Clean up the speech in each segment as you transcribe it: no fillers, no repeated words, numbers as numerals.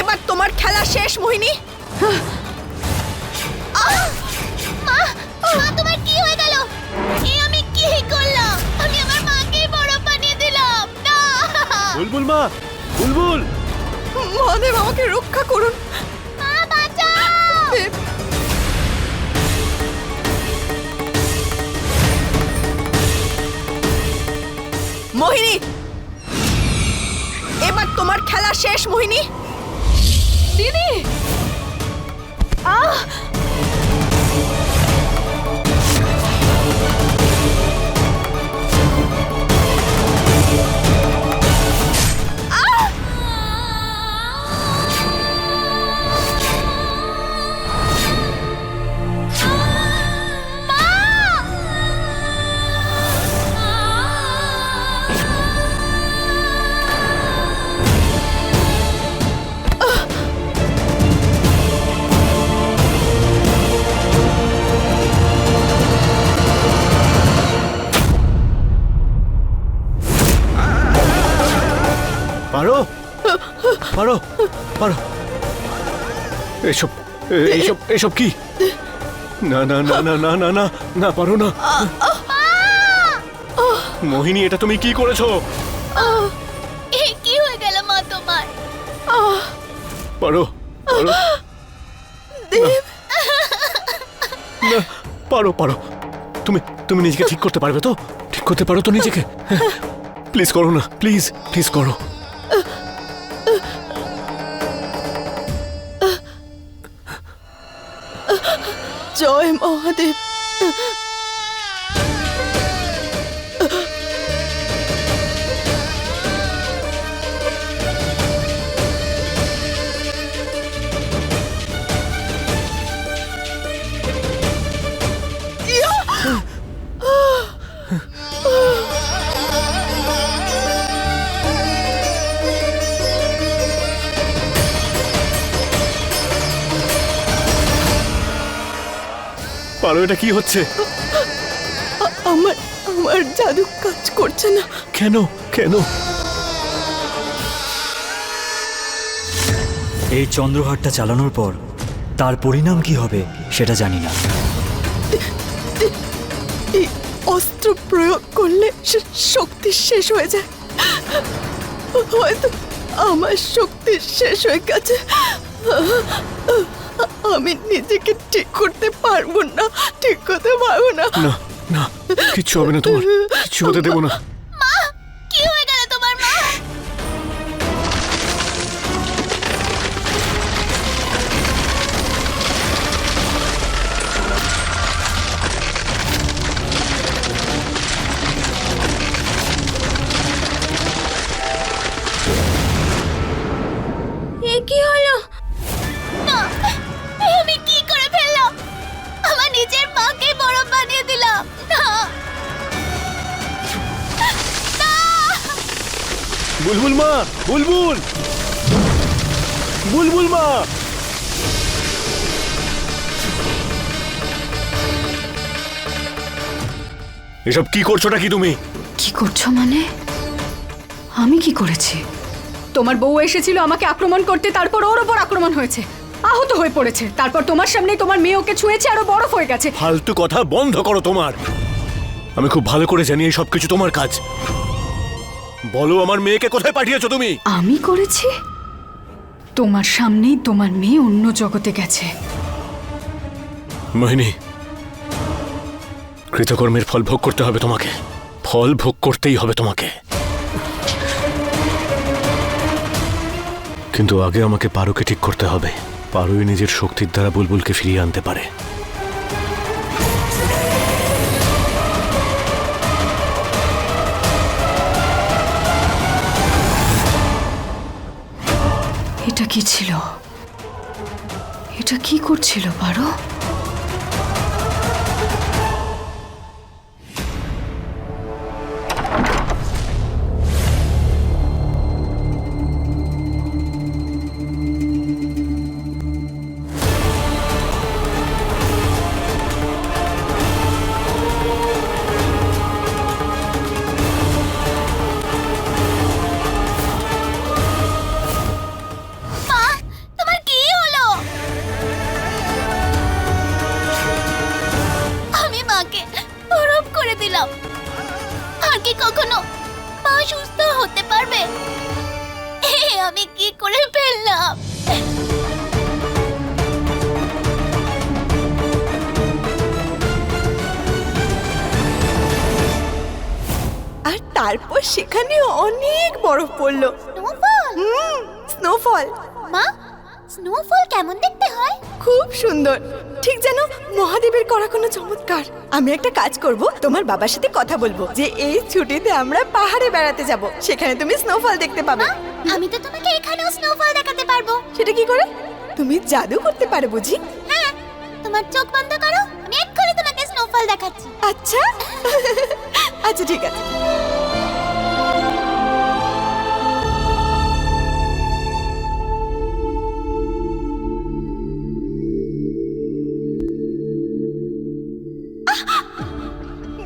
এবার তোমার খেলা শেষ মোহিনী। মা, মা তোমার কি হয়ে গেল? আমি কি করলাম? আমি আমার মাকে বরফ বানিয়ে দিলাম। না! বুলবুল মা, বুলবুল। মহাদেব আমাকে রক্ষা করুন। মা বাঁচাও! দেব, মোহিনী এবার তোমার খেলা শেষ মোহিনী। দিদি পারো, পারো, পারো। এসব এসব এসব কি? না না না না না না না না, পারো না। মোহিনী, এটা তুমি কি করেছো? কি হয়ে গেল মা তোমার? পারো, পারো। না, পারো, পারো। তুমি তুমি নিজেকে ঠিক করতে পারবে তো? ঠিক করতে পারো তো নিজেকে? প্লিজ করো না, প্লিজ, প্লিজ করো। জয় মহাদেব। পারো, এটা কি হচ্ছে? আমার আমার জাদু কাজ করছে না। কেন, কেন? এই চন্দ্রহারটা চালানোর পর তার পরিণাম কি হবে সেটা জানি না। এই অস্ত্র প্রয়োগ করলে শক্তি শেষ হয়ে যায়। হয়তো আমার শক্তি শেষ হয়ে গেছে। আমি নিজেকে ঠিক করতে পারবো না, ঠিক করতে পারবো না। না না, কিচ্ছু হবে না তোমার, কিচ্ছু হতে দেবো না। মা, কি হয়ে গেল তোমার? মা, কি হলো? না, আমি কি করে ফেললাম? আমার নিজের মাকে বরফ বানিয়ে দিলাম। না! না! বুলবুল মা, বুলবুল, বুলবুল মা। এসব কি করছোটা কি তুমি? কি করছো মানে? আমি কি করেছি? তোমার বউ এসেছিল আমাকে আক্রমণ করতে, তারপর ওর ওপর আক্রমণ হয়েছে, আহত হয়ে পড়েছে। তারপর তোমার সামনেই তোমার মেয়ে ওকে ছুঁয়েছে, আরো বরফ হয়ে গেছে। ফালতু কথা বন্ধ করো তোমার। আমি খুব ভালো করে জানি এই সবকিছু তোমার কাজ। বলো, আমার মেয়েকে কোথায় পাঠিয়েছো তুমি? আমি করেছি? তোমার সামনেই তোমার মেয়ে অন্য জগতে গেছে। মোহিনী, কৃতকর্মের ফল ভোগ করতে হবে তোমাকে, ফল ভোগ করতেই হবে তোমাকে। কিন্তু আগে আমাকে পারোকে ঠিক করতে হবে। পারোই নিজের শক্তির দ্বারা বুলবুলকে ফিরিয়ে আনতে পারে। এটা কি ছিল? এটা কি করছিল পারো? কি কখনো মা সুস্থ হতে পারবে? আমি কি করে ফেললাম? আর তারপর সেখানে অনেক বরফ পড়লো। স্নোফল? স্নোফল মা, স্নোফল কেমন দেখতে হয়? খুব সুন্দর, ঠিক যেন মহাদেবের করা কোনো চমৎকার। আমি একটা কাজ করব, তোমার বাবার সাথে কথা বলবো যে এই ছুটিতে আমরা পাহাড়ে বেড়াতে যাব, সেখানে তুমি স্নোফল দেখতে পাবে। মা, আমি তো তোমাকে এখানেও স্নোফল দেখাতে পারবো। সেটা কি করে? তুমি জাদু করতে পারো বুঝি? হ্যাঁ, তোমার চোখ বন্ধ করো, আমি এক্ষুনি তোমাকে স্নোফল দেখাচ্ছি। আচ্ছা আচ্ছা ঠিক আছে।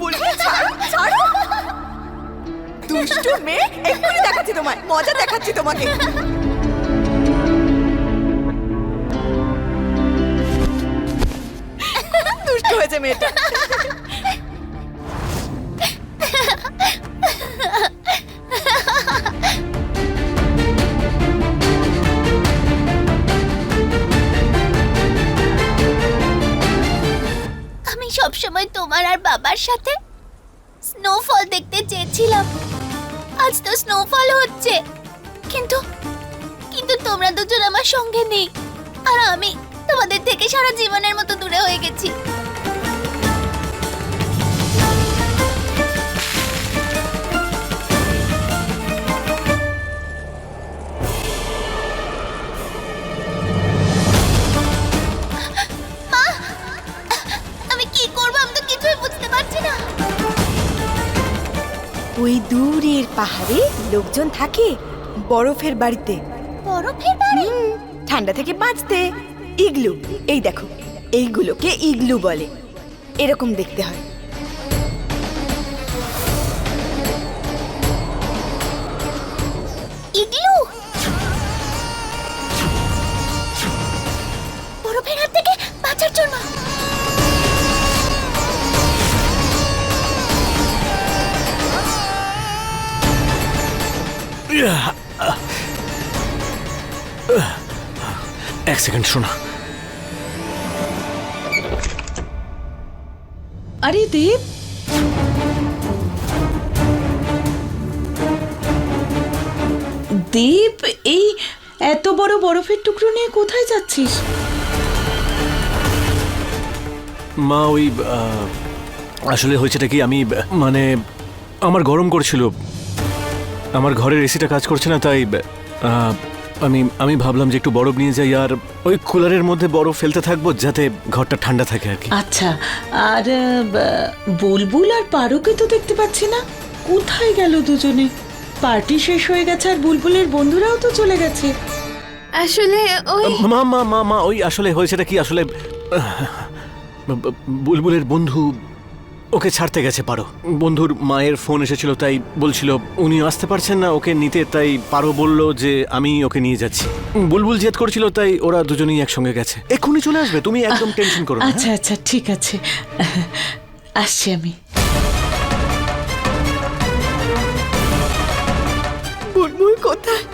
বুলবুল, ছাড়ো, ছাড়ো। দুষ্টু মেয়ে, এক্ষুনি দেখাচ্ছি তোমায়, মজা দেখাচ্ছি তোমাকে। দুষ্টু হয়েছে মেয়েটা। আমি সবসময় তোমার আর বাবার সাথে স্নোফল দেখতে চেয়েছিলাম। আজ তো স্নোফল হচ্ছে, কিন্তু কিন্তু তোমরা দুজন আমার সঙ্গে নেই, আর আমি তোমাদের থেকে সারা জীবনের মতো দূরে হয়ে গেছি। মা, আমি কি করব? আমি তো কিছুই বুঝতে পারছি না। ওই দূরের পাহাড়ে লোকজন থাকে বরফের বাড়িতে, বরফের বাড়ি? ঠান্ডা থেকে বাঁচতে। ইগলু, এই দেখো, এইগুলোকে ইগলু বলে। এরকম দেখতে হয়। ইগলু? বরফের হাত থেকে বাঁচার জন্য? এক সেকেন্ড শোনা। আরে দেব, দেব, এই এত বড় বরফের টুকরো নিয়ে কোথায় যাচ্ছিস? মা ওই আসলে হয়েছেটা কি, আমি মানে আমার গরম করছিল, আমার ঘরের এসিটা কাজ করছে না, তাই আমি ভাবলাম যে একটু বরফ নিয়ে যাই আর ওই কুলারের মধ্যে বরফ ফেলতে থাকবো যাতে ঘরটা ঠান্ডা থাকে আর কি। আচ্ছা, আর বুলবুল আর পারোকে তো দেখতে পাচ্ছি না, কোথায় গেল দুজনে? পার্টি শেষ হয়ে গেছে আর বুলবুলের বন্ধুরাও তো চলে গেছে। আসলে ওই মা মা মা মা ওই আসলে হয়েছেটা কি, আসলে বুলবুলের বন্ধু ওকে ছাড়তে গেছে পারো। বন্ধুর মায়ের ফোন এসেছিল, তাই বলছিল উনি আসতে পারছেন না ওকে নিতে, তাই পারো বলল যে আমি ওকে নিয়ে যাচ্ছি। বুলবুল জেদ করছিল, তাই ওরা দুজনেই একসঙ্গে গেছে। এক্ষুনি চলে আসবে, তুমি একদম টেনশন করো না। আচ্ছা আচ্ছা ঠিক আছে, আসছি আমি। বুলবুল কোথায়?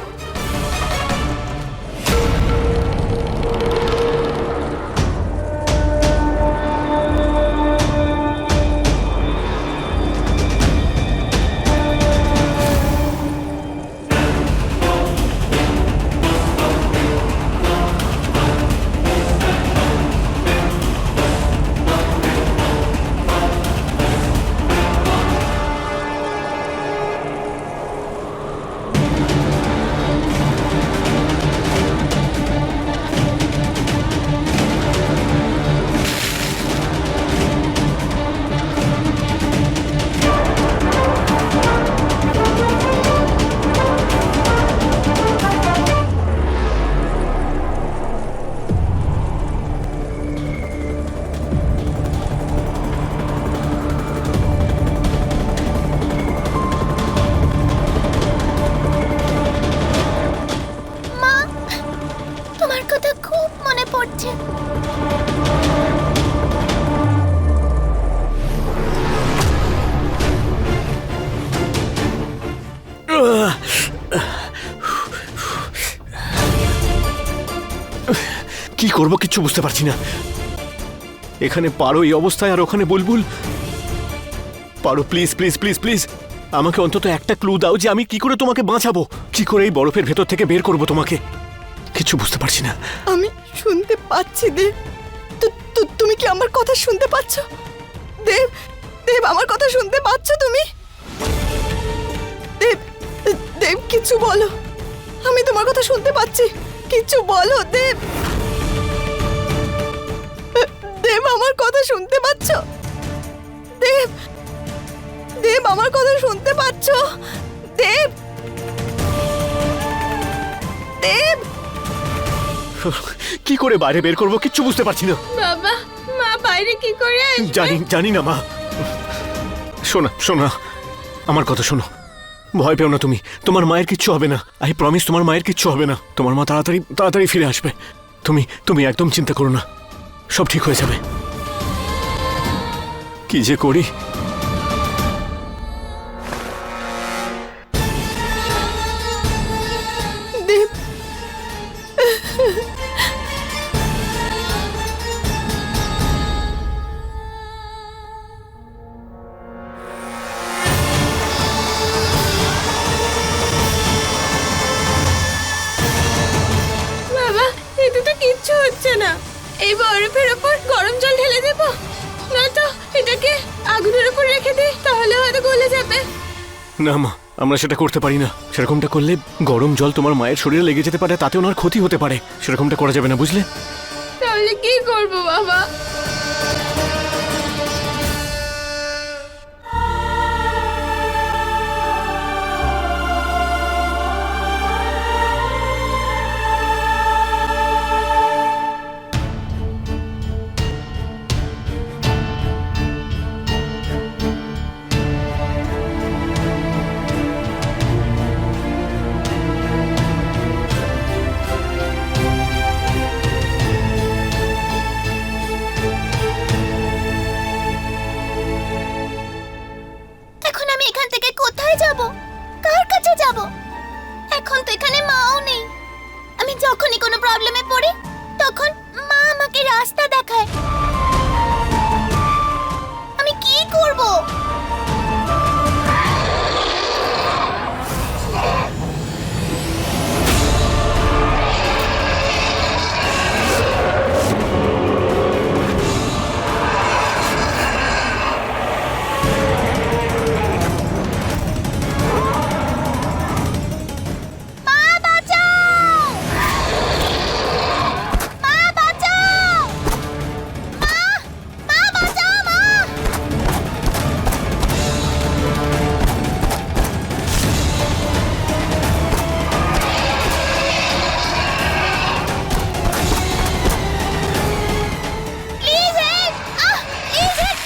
করব কিচ্ছু বুঝতে পারছি না। এখানে পারো এই অবস্থায়, আর ওখানে বুলবুল। পারো প্লিজ প্লিজ প্লিজ প্লিজ আমাকে অন্তত একটা ক্লু দাও যে আমি কি করে তোমাকে বাঁচাবো, কি করে এই বরফের ভেতর থেকে বের করব তোমাকে। কিচ্ছু বুঝতে পারছি না। আমি শুনতে পাচ্ছি দেব। তুমি কি আমার কথা শুনতে পাচ্ছ? দেব, দেব আমার কথা শুনতে পাচ্ছ তুমি? দেব, দেব কিছু বলো। আমি তোমার কথা শুনতে পাচ্ছি, কিছু বলো দেব। দেব আমার কথা শুনতে পাচ্ছ? দেব, দেব আমার কথা শুনতে পাচ্ছ? দেব, দেব। কি করে বাইরে বের করব কিচ্ছু বুঝতে পারছি না। বাবা, মা বাইরে কি করে আসবে? জানি না মা। শোনা শোনা, আমার কথা শোনো। ভয় পেও না তুমি, তোমার মায়ের কিচ্ছু হবে না। আই প্রমিস, তোমার মায়ের কিচ্ছু হবে না। তোমার মা তাড়াতাড়ি তাড়াতাড়ি ফিরে আসবে। তুমি একদম চিন্তা করো না, সব ঠিক হয়ে যাবে। কি যে করি। দেব, বাবা, এতে তো কিচ্ছু হচ্ছে না। এই বরফের ওপর গরম জল ঢেলে দেব, নয়তো এটাকে আগুনের উপর রেখে দিই, তাহলে হয়তো গলে যাবে। না মা, আমরা সেটা করতে পারি না। সেরকমটা করলে গরম জল তোমার মায়ের শরীরে লেগে যেতে পারে, তাতে ওনার ক্ষতি হতে পারে। সেরকমটা করা যাবে না, বুঝলে? তাহলে কি করব বাবা? এখন আমি এখান থেকে কোথায় যাব? কার কাছে যাব? এখন তো এখানে মাও নেই। আমি যখনই কোনো প্রবলেমে পড়ি তখন মা আমাকে রাস্তা দেখায়। আমি কি করব? মা বাঁচাও! মা বাঁচাও! মা বাঁচাও মা! Please help! Please help!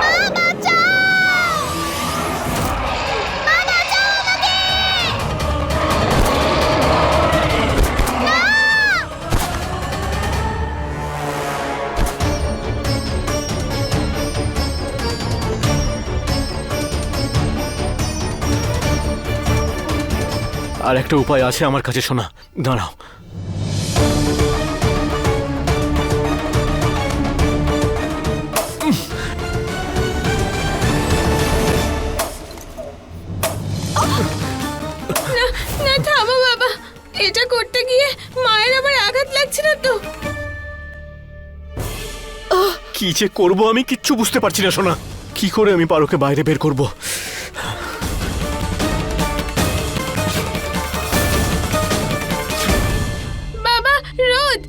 মা বাঁচাও! মা বাঁচাও আমাকে! না! আর একটা উপায় আছে আমার কাছে, শোনা। দাঁড়াও। না থামো বাবা, এটা করতে গিয়ে মায়ের আবার আঘাত লাগছে না তো? কি যে করব আমি কিচ্ছু বুঝতে পারছি না সোনা। কি করে আমি পারোকে বাইরে বের করব? বাবা, রোদ!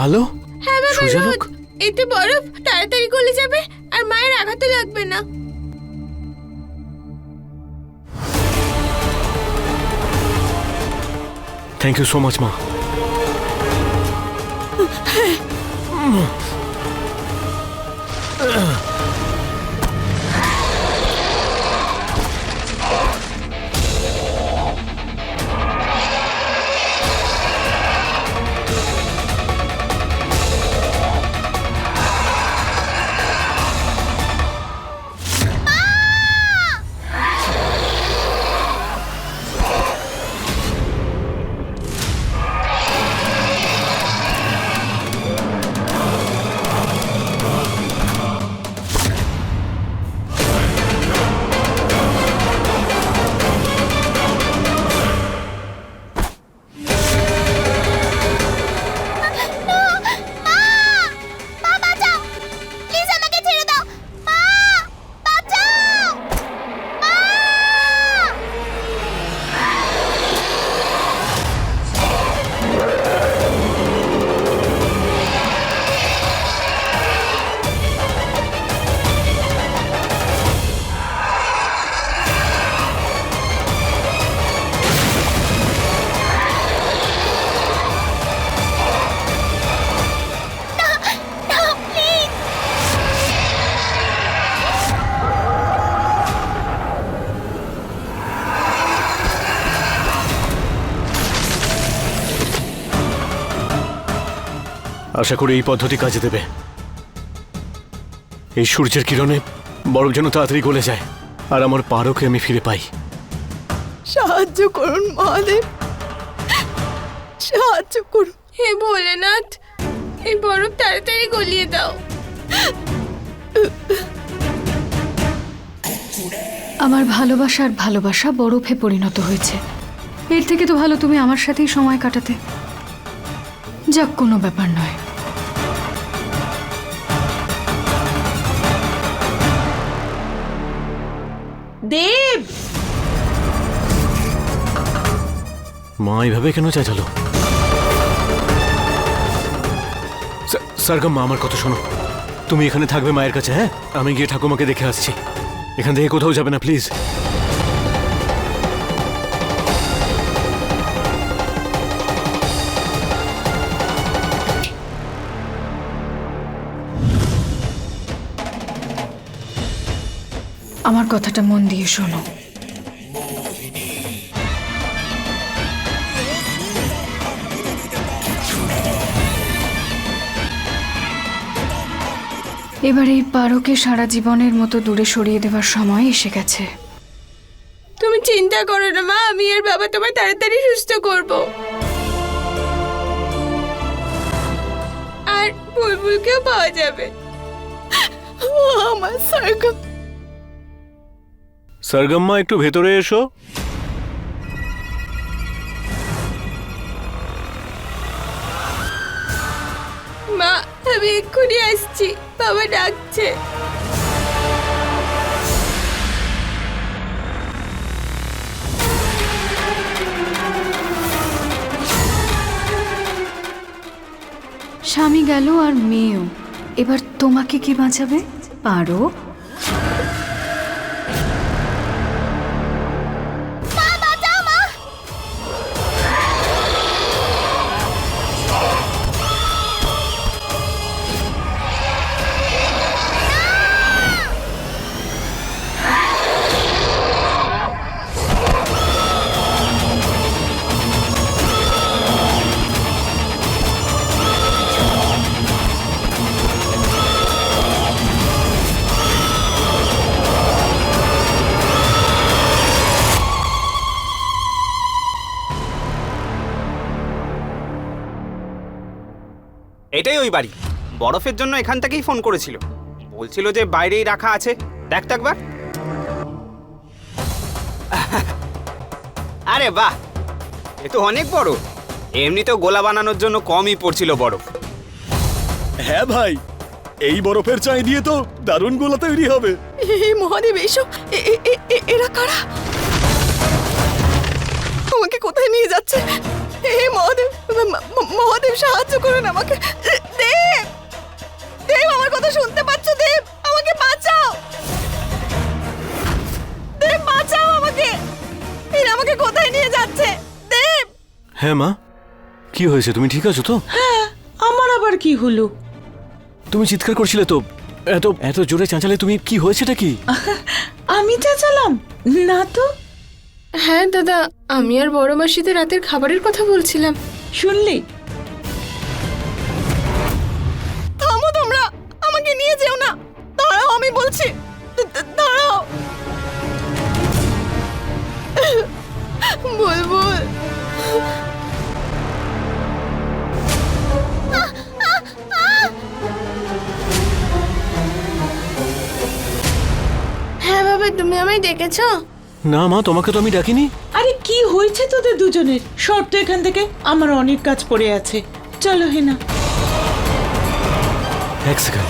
আলো? হ্যাঁ বাবা, সূর্যালোক? রোদ! এতে বরফ তাড়াতাড়ি গলে যাবে আর মায়ের আঘাতও লাগবে না। থ্যাংক ইউ সো মাচ মা। আশা করি এই পদ্ধতি কাজে দেবে। এই সূর্যের কিরণে বরফ যেন তাড়াতাড়ি গলে যায় আর আমার পারোকে আমি ফিরে পাই। সাহায্য করুন মহাদেব, সাহায্য করুন। হে ভোলেনাথ, এই বরফ তাড়াতাড়ি গলিয়ে দাও। আমার ভালোবাসার ভালোবাসা বরফে পরিণত হয়েছে। এর থেকে তো ভালো তুমি আমার সাথেই সময় কাটাতে। যাক, কোনো ব্যাপার নয়। দেব, মা এইভাবে কেন চেঁচালো? সারগাম, মা আমার কথা শোনো। তুমি এখানে থাকবে মায়ের কাছে, হ্যাঁ? আমি গিয়ে ঠাকুমাকে দেখে আসছি। এখান থেকে কোথাও যাবে না, প্লিজ। আমার কথাটা মন দিয়ে শোনো। এবার এই পারোকে সারা জীবনের মতো দূরে সরিয়ে দেওয়ার সময় এসে গেছে। তুমি চিন্তা করো না মা, আমি আর বাবা তোমায় তাড়াতাড়ি সুস্থ করব। আর বুলবুলকেও পাওয়া যাবে। আমার সারগাম, সারগাম মা, একটু ভেতরে এসো। মা, আমি এক্ষুনি আসছি, বাবা ডাকছে। স্বামী গেল আর মেয়েও। এবার তোমাকে কি বাঁচাবে? পারো? এটাই ওই বাড়ি। বরফের জন্য এখান থেকেই ফোন করেছিল, বলছিল যে বাইরেই রাখা আছে, দেখ তো একবার। আরে বাহ, এ তো অনেক বড়। এমনিতেও গোলা বানানোর জন্য কমই পড়ছিল বরফ। হ্যাঁ ভাই, এই বরফের চাই দিয়ে তো দারুণ গোলা তৈরি হবে। হে মহাদেব, এসো। এরা কারা? আমাকে কোথায় নিয়ে যাচ্ছে? হে মহাদেব, মহাদেব সাহায্য করুন আমাকে। দেব, দেব, আমার কথা শুনতে পাচ্ছ? দেব, আমাকে বাঁচাও। দেব, বাঁচাও আমাকে। এরা আমাকে কোথায় নিয়ে যাচ্ছে? দেব। হ্যাঁ মা, কি হয়েছে? তুমি ঠিক আছো তো? হ্যাঁ, আমার আবার কি হলো? তুমি চিৎকার করছিলে তো, এত এত জোরে চেঁচালে তুমি। কি হয়েছেটা কি? আমি চেঁচালাম না তো। হ্যাঁ দাদা, আমি আর বড় মাসিতে রাতের খাবারের কথা বলছিলাম। শুনলি? থামো তোমরা, আমাকে নিয়ে যেও না। দাঁড়াও, আমি বলছি। দাঁড়াও। বুলবুল, হ্যাঁ বাবা, তুমি আমায় ডেকেছো? না মা, তোমাকে তো আমি ডাকিনি। আরে কি হয়েছে তোদের দুজনের? সর তো এখান থেকে, আমার অনেক কাজ পড়ে আছে। চলো হেনা। এক সেকেন্ড,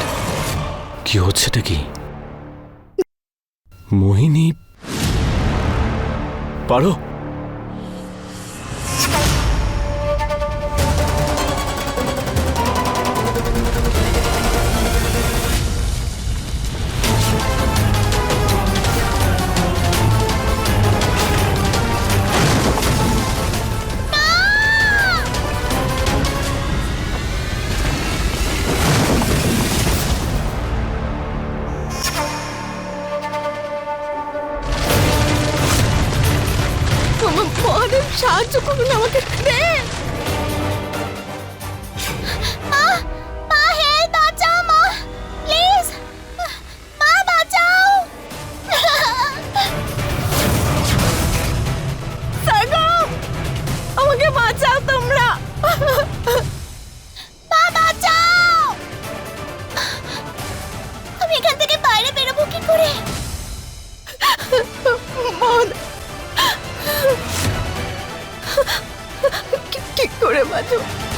কি হচ্ছেটা কি? মোহিনী, পারো? মহাদেব সাহায্য করুন আমাকে। দেব, করে বাঁচো।